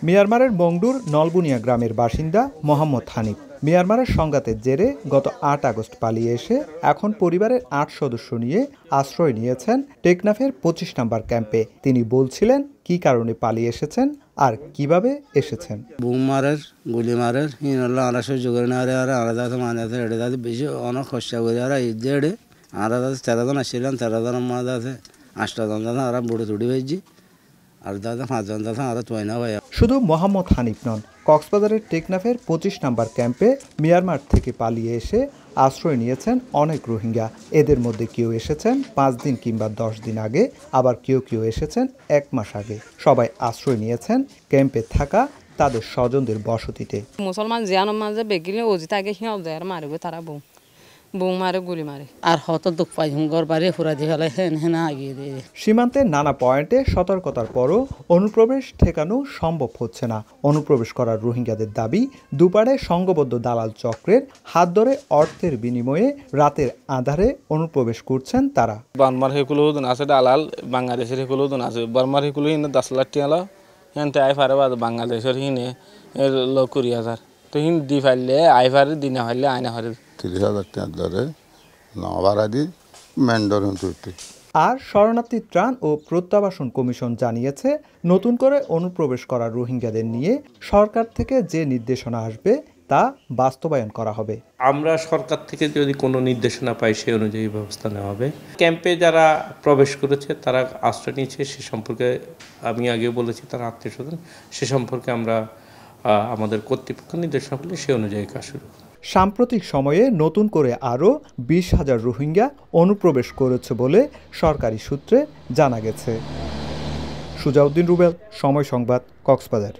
মিয়ানমারের মংডুর নলবুনিয়া গ্রামের বাসিন্দা মোহাম্মদ হানিফ মিয়ানমারের সংঘাতের জেরে গত ৮ আগস্ট পালিয়ে এসে এখন পরিবারের ৮ সদস্য নিয়ে আশ্রয় নিয়েছেন টেকনাফের ২৫ নম্বর ক্যাম্পে। তিনি বলছিলেন কি কারণে পালিয়ে এসেছেন আর কিভাবে এসেছেন। বুমারের গুলি মারের হিনল্লা আরা সহ্য করে না আর আলাদা মানাতে এড়ে দাদি বেশি অনেক কষ্ট করে আর ইদেড়ে আলাদা ১৩ জন আসছিলেন ১৩ জন মাদা আছে ৮টা জন দাদা আর বুড়ো তুড়ি হয়েছি আর দাদা ৫ জন দাদা আর তুই না ভাই। শুধু মোহাম্মদ হানিফ নন, কক্সবাজারের টেকনাফের ২৫ নম্বর ক্যাম্পে মিয়ানমার থেকে পালিয়ে এসে আশ্রয় নিয়েছেন অনেক রোহিঙ্গা। এদের মধ্যে কেউ এসেছেন ৫ দিন কিংবা ১০ দিন আগে, আবার কেউ এসেছেন ১ মাস আগে। সবাই আশ্রয় নিয়েছেন ক্যাম্পে থাকা তাদের স্বজনদের বসতিতে। মুসলমান জিয়ানোর মাঝে বেগিলে ওজি থাকে সিঁয়াল যায় আর মারিব তারা বউ মারে গুলি মারে আর হত দুঃখ পাই ঘর বাড়ি ফুরা দিয়ে ফেলে হেনা আগিয়ে দিয়ে। সীমান্তের নানা পয়েন্টে সতর্কতার পরও অনুপ্রবেশ ঠেকানো সম্ভব হচ্ছে না। অনুপ্রবেশ করার রোহিঙ্গাদের দাবি, দুপারে সংঘবদ্ধ দালাল চক্রের হাত ধরে অর্থের বিনিময়ে রাতের আঁধারে অনুপ্রবেশ করছেন তারা। বার্মার হেকুলো আছে দালাল, বাংলাদেশের হেকুলো আছে। বার্মার হেকুলো হিনে ১০ লাখ টাকা হেনতে আই ফারে বাংলাদেশের হিনে ২০,০০০ তো হিন দি ফাইলে আই ফারে দিনে ফাইলে আয়না ফারে ৩০,০০০ টাকা ধরে নভাড়া দি মেন্ডর হতে। আর শরণার্থী ত্রাণ ও প্রত্যাবাসন কমিশন জানিয়েছে, নতুন করে অনুপ্রবেশ করা রোহিঙ্গাদের নিয়ে সরকার থেকে যে নির্দেশনা আসবে তা বাস্তবায়ন করা হবে। আমরা সরকার থেকে যদি কোনো নির্দেশনা পাই সেই অনুযায়ী ব্যবস্থা নেওয়া হবে। ক্যাম্পে যারা প্রবেশ করেছে তারা আশ্রয় নিয়েছে সে সম্পর্কে আমি আগেও বলেছি, তারা আত্মীয়স্বজন, সে সম্পর্কে আমরা আমাদের কর্তৃপক্ষ নির্দেশনা পেলে সে অনুযায়ী কাজ শুরু। সাম্প্রতিক সময়ে নতুন করে আরও ২০,০০০ রোহিঙ্গা অনুপ্রবেশ করেছে বলে সরকারি সূত্রে জানা গেছে। সুজাউদ্দিন রুবেল, সময় সংবাদ, কক্সবাজার।